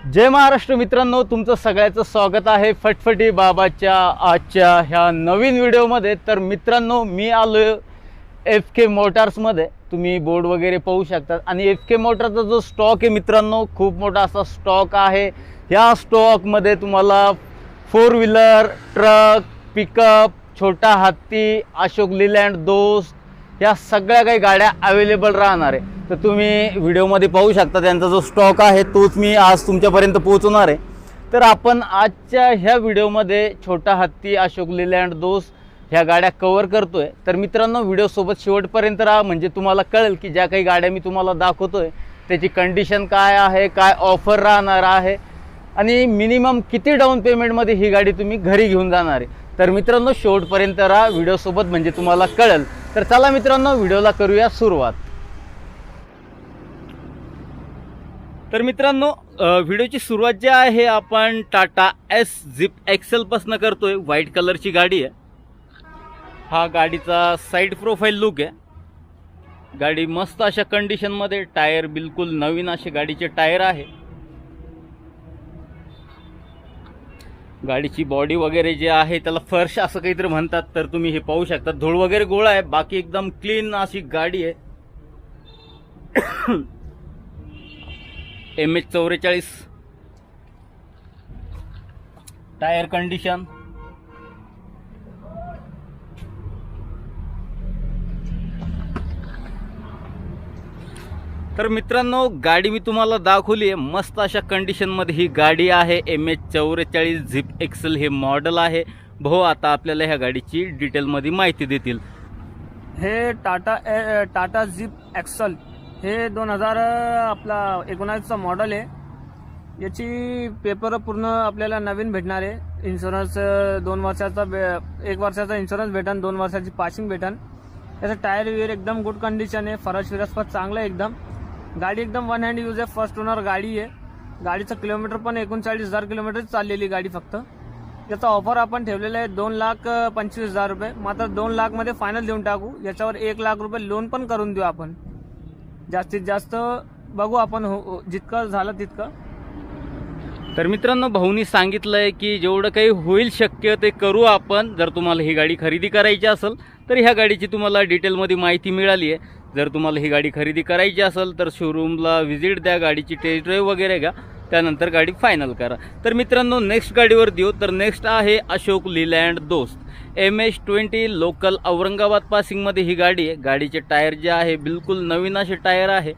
जय महाराष्ट्र मित्रांनो, तुमचं सगळ्याचं स्वागत आहे फटफटी बाबाच्या आजच्या ह्या नवीन व्हिडिओमध्ये। तर मित्रांनो, मी आलो FK मोटार्समध्ये। तुम्ही बोर्ड वगैरे पाहू शकता आणि FK मोटारचा जो स्टॉक आहे मित्रांनो, खूप मोठा असा स्टॉक आहे। ह्या स्टॉकमध्ये तुम्हाला 4 व्हीलर, ट्रक, पिकअप, छोटा हत्ती, अशोक लीलँड दोस्त या सगळ्या काही गाड्या अवेलेबल राहणार आहे। तर तुम्ही व्हिडिओमध्ये पाहू शकता त्यांचा जो स्टॉक आहे तोच मी आज तुमच्यापर्यंत पोहोचवणार आहे। तर आपण आजच्या ह्या व्हिडिओमध्ये छोटा हत्ती, अशोक लीलँड दोस्त ह्या गाड्या कव्हर करतोय। तर मित्रांनो, व्हिडिओसोबत शेवटपर्यंत राहा, म्हणजे तुम्हाला कळेल की ज्या काही गाड्या मी तुम्हाला दाखवतोय त्याची कंडिशन काय आहे, काय ऑफर राहणार आहे आणि मिनिमम किती डाऊन पेमेंटमध्ये ही गाडी तुम्ही घरी घेऊन जाणार आहे। तर मित्रांनो, शेवटपर्यंत राहा व्हिडिओसोबत, म्हणजे तुम्हाला कळेल। तर चला मित्रांनो, व्हिडिओला करूया सुरुवात। तर मित्रांनो, व्हिडिओची सुरुवात जी आहे आपण टाटा एस झिप एक्सेल पासून करतोय। व्हाईट कलरची गाडी आहे। हा गाडीचा साइड प्रोफाइल लुक आहे। गाडी मस्त अशा कंडिशन मध्ये, टायर बिलकुल नवीन असे गाडीचे टायर आहे। गाडीची बॉडी वगैरे जे आहे त्याला फर्श असं काहीतरी म्हणतात, तर तुम्ही हे पाहू शकता। धूळ वगैरे गोळा आहे, बाकी एकदम क्लीन अशी गाडी आहे। MH44 tyre condition. तर मित्रांनो, गाडी मी तुम्हाला दाखवली आहे। मस्त अशा कंडिशन मध्ये ही गाडी आहे। MH44 झिप एक्सेल हे मॉडेल आहे। भाऊ आता आपल्याला ह्या गाडीची डिटेल मध्ये माहिती देतील। हे टाटा झिप एक्सेल हे 2019चा मॉडेल आहे। याची पेपर पूर्ण आपल्याला नवीन भेटणार आहे। इन्शुरन्स 1 वर्षाचा इन्शुरन्स भेटन, 2 वर्षाची पासिंग भेटन। याचं टायर वगैरे एकदम गुड कंडिशन आहे। फरश विरसपत चांगलं आहे एकदम। गाडी एकदम वन हँड यूज आहे, फर्स्ट ओनर गाडी आहे। गाडीचं किलोमीटर पण 39,000 किलोमीटर चाललेली गाडी फक्त। याचा ऑफर आपण ठेवलेला आहे 2,25,000 रुपये। मात्र 2 लाख मध्ये फायनल देऊन टाकू। याच्यावर 1 लाख रुपये लोन पण करून देऊ आपण। जास्तीत जास्त बघू आपण, जितकं झालं तितकं। तर मित्रांनो, भाऊनी सांगितलंय की जेवढं काही होईल शक्य ते करू आपण। जर तुम्हाला ही गाडी खरेदी करायची असेल तर ह्या गाडीची तुम्हाला डिटेलमध्ये माहिती मिळाली आहे। जर तुम्हाला ही गाडी खरेदी करायची असेल तर शोरूमला व्हिजिट द्या, गाडीची टेस्ट ड्राईव्ह वगैरे घ्या, त्यानंतर गाडी फायनल करा। तर मित्रांनो, नेक्स्ट गाडीवर देऊ। तर नेक्स्ट आहे अशोक लीलँड दोस्त MH20 लोकल औरंगाबाद पासिंगमध्ये ही गाडी आहे। गाडीचे टायर जे आहे बिलकुल नवीन असे टायर आहे।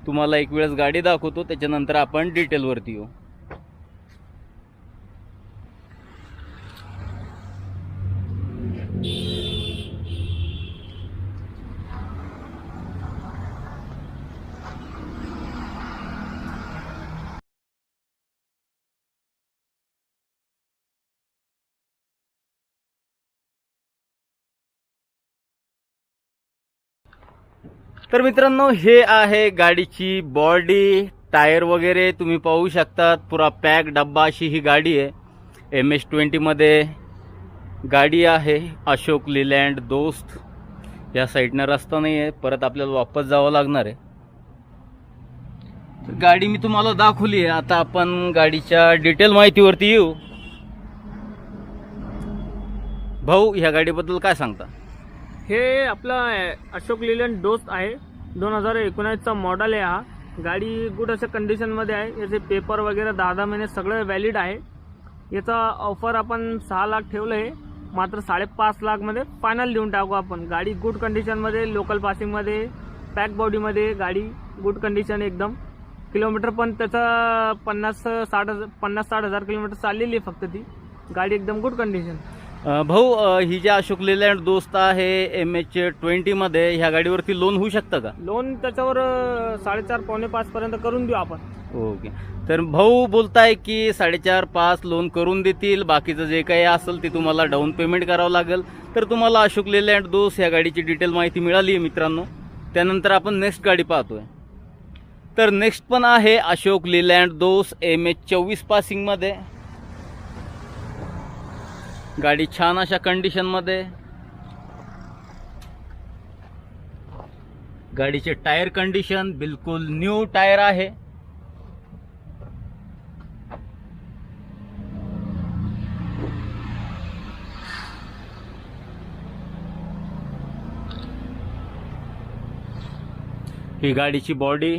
तुम्हाला एक वेळेस गाडी दाखवतो, त्याच्यानंतर आपण डिटेलवरती येऊ। तर मित्रांनो, हे आहे गाडीची बॉडी, टायर वगैरे तुम्ही पाहू शकता। पुरा पॅक डब्बा अशी ही गाडी आहे। MH20 मध्ये गाडी आहे। अशोक लीलँड दोस्त या साईडनं रस्ता नाही आहे, परत आपल्याला वापस जावं लागणार आहे। तर गाडी मी तुम्हाला दाखवली आहे। आता आपण गाडीच्या डिटेल माहितीवरती येऊ। भाऊ, ह्या गाडीबद्दल काय सांगता? हे आपला अशोक लीलँड दोस्त आहे। 2019चा मॉडेल आहे हा। गाडी गुड अशा कंडिशन मध्ये आहे। याचे पेपर वगैरे 10 महिने सगळं व्हॅलिड आहे। याचा ऑफर आपण 6 लाख ठेवलं आहे, मात्र 5.5 लाख मध्ये फायनल देऊन टाकू आपण। गाडी गुड कंडिशन मध्ये, लोकल पासिंग मध्ये, पॅक बॉडी मध्ये गाडी गुड कंडिशन एकदम। किलोमीटर पण त्याचा 50-60 हजार किलोमीटर चाललेली आहे फक्त ती गाडी, एकदम गुड कंडिशन। भाऊ, ही जी अशोक लीलँड दोस्त आहे MH20 मध्ये, ह्या गाडीवरती लोन होऊ शकतं का? लोन त्याच्यावर 4.5-5 पर्यंत करून देऊ आपण। ओके। तर भाऊ बोलताय की 4.5-5 लोन करून देतील, बाकीचं जे काही असेल ते तुम्हाला डाऊन पेमेंट करावं लागेल। तर तुम्हाला अशोक लीलँड दोस्त ह्या गाडीची डिटेल माहिती मिळाली आहे मित्रांनो। त्यानंतर आपण नेक्स्ट गाडी पाहतोय। तर नेक्स्ट पण आहे अशोक लीलँड दोस्त MH24 पासिंग मध्ये। गाडी छान अशा कंडिशन मध्ये। गाडीचे टायर कंडिशन बिल्कुल न्यू टायर आहे। ही गाडीची बॉडी.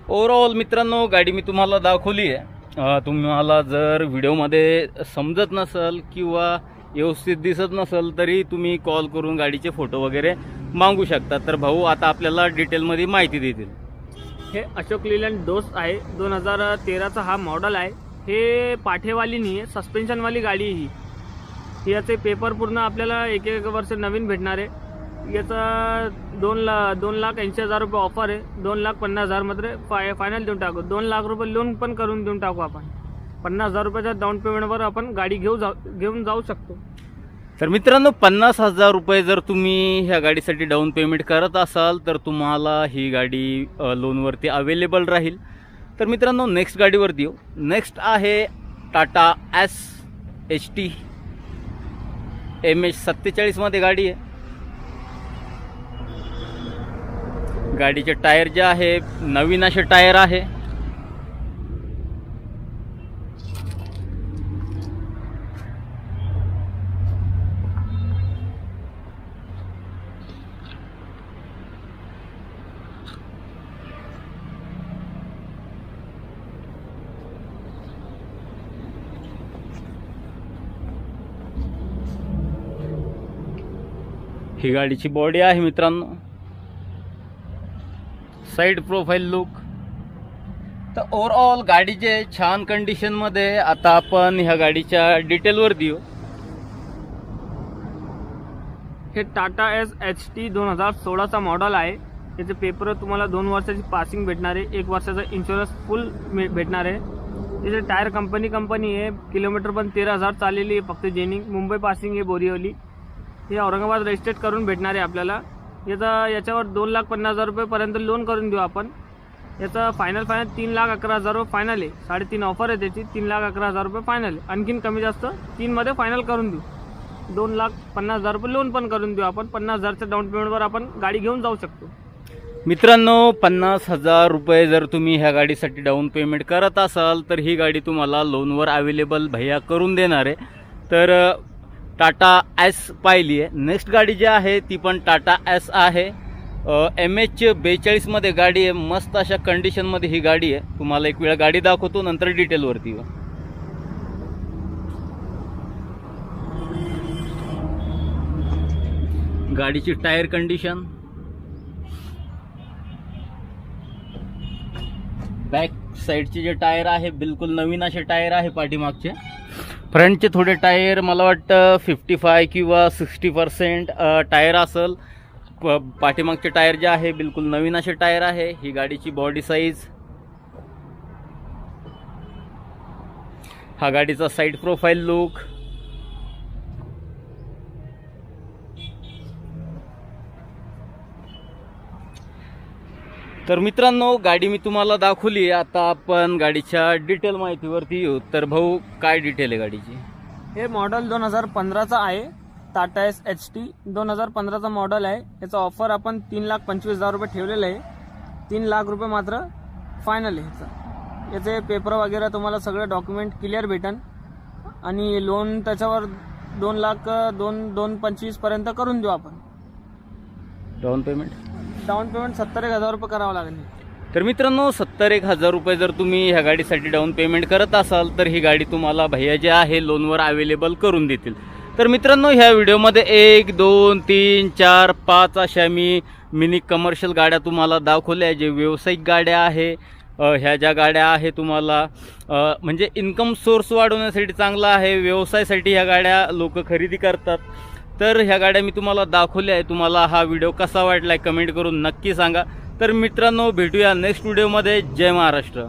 ओव्हरऑल मित्रांनो गाडी मी तुम्हाला दाखवली आहे. तुम्हाला जर व्हिडिओमध्ये समजत नसेल किंवा व्यवस्थित दिसत नसेल तरी तुम्ही कॉल करून गाडीचे फोटो वगैरे मागू शकता. तर भाऊ आता आपल्याला डिटेलमध्ये माहिती देतील. हे अशोक लीलँड दोस्त आहे, 2013चा हा मॉडेल आहे. हे पाठेवाली नाही आहे, सस्पेन्शनवाली गाडी आहे ही. याचे पेपर पूर्ण आपल्याला एक वर्ष नवीन भेटणार आहे. याचा 2,80,000 रुपये ऑफर आहे. 2,50,000 मध्ये फायनल देऊन टाकू. 2 लाख रुपये लोन पण करून देऊन टाकू आपण. 50,000 रुपयाच्या डाऊन पेमेंटवर आपण गाडी घेऊन जाऊ शकतो. तर मित्रांनो 50,000 रुपये जर तुम्ही ह्या गाडीसाठी डाऊन पेमेंट करत असाल तर तुम्हाला ही गाडी लोनवरती अवेलेबल राहील. तर मित्रांनो नेक्स्ट गाडीवरती येऊ. नेक्स्ट आहे टाटा SHT MH47 मध्ये गाडी आहे. गाडीचे टायर जे आहे नवीन असे टायर आहे. ही गाडीची बॉडी आहे मित्रांनो. Side profile look. तर ओव्हरऑल गाडीचे छान कंडिशनमध्ये. आता आपण ह्या गाडीच्या डिटेलवर देऊ. हे टाटा SHT 2016चा मॉडेल आहे. याचे पेपर तुम्हाला 2 वर्षाची पासिंग भेटणार आहे. 1 वर्षाचा इन्शुरन्स फुल भेटणार आहे. याचे टायर कंपनी आहे. किलोमीटर पण 13,000 चाललेली आहे फक्त जेनिंग. मुंबई पासिंग आहे बोरिवली. हे औरंगाबाद रजिस्ट्रेट करून भेटणार आहे आपल्याला. याच्यावर 2,50,000 रुपयेपर्यंत लोन करून देऊ आपण. याचा फायनल 3,11,000 रुपये फायनल आहे. 3.5 ऑफर आहे त्याची. 3,11,000 रुपये फायनल आहे. आणखीन कमी जास्त 3मध्ये फायनल करून देऊ. 2,50,000 रुपये लोन पण करून देऊ आपण. 50,000च्या डाऊन पेमेंटवर आपण गाडी घेऊन जाऊ शकतो. मित्रांनो 50,000 रुपये जर तुम्ही ह्या गाडीसाठी डाऊन पेमेंट करत असाल तर ही गाडी तुम्हाला लोनवर अवेलेबल भैया करून देणार आहे. तर टाटा S पाहिली आहे. नेक्स्ट गाडी जी आहे ती पण टाटा S आहे. MH42 मध्ये गाडी आहे. मस्त अशा कंडिशनमध्ये ही गाडी आहे. तुम्हाला एक वेळा गाडी दाखवतो नंतर डिटेलवरती येऊ. गाडीची टायर कंडिशन. बॅक साईडचे जे टायर आहे बिलकुल नवीन असे टायर आहे पाठीमागचे. फ्रंटचे थोडे टायर मला वाटतं 55 किंवा 60% टायर असेल. पाठीमागचे टायर जे आहे बिलकुल नवीन असे टायर आहे. ही गाडीची बॉडी साईज. हा गाडीचा साइड प्रोफाइल लुक. तर मित्रांनो गाडी मी तुम्हाला दाखवली. आता आपण गाडीच्या डिटेल माहितीवरती येऊ. तर भाऊ काय डिटेल आहे गाडीची? हे मॉडेल 2015चा आहे. टाटा SHT 2015चा मॉडेल आहे. याचा ऑफर आपण 3,25,000 रुपये ठेवलेला आहे. 3 लाख रुपये मात्र फायनल आहे. याचे पेपर वगैरे तुम्हाला सगळे डॉक्युमेंट क्लिअर भेटन. आणि लोन त्याच्यावर 2,25,000 पर्यंत करून देऊ आपण. डाऊन पेमेंट 70,000 रुपये करावं लागेल. तर मित्रांनो 70,000 रुपये जर तुम्ही ह्या गाडीसाठी डाऊन पेमेंट करत असाल तर ही गाडी तुम्हाला भैया जे आहे लोनवर अवेलेबल करून देतील. तर मित्रांनो ह्या व्हिडिओमध्ये 1, 2, 3, 4, 5 अशा मी मिनी कमर्शियल गाड्या तुम्हाला दाखवल्या. जे व्यावसायिक गाड्या आहे. ह्या ज्या गाड्या आहे तुम्हाला म्हणजे इन्कम सोर्स वाढवण्यासाठी चांगला आहे. व्यवसायासाठी ह्या गाड्या लोक खरेदी करतात. तर ह्या गाड्या मी तुम्हाला दाखवल्या आहे. तुम्हाला हा व्हिडिओ कसा वाटला कमेंट करून नक्की सांगा. तर मित्रांनो भेटूया नेक्स्ट व्हिडिओमध्ये. जय महाराष्ट्र.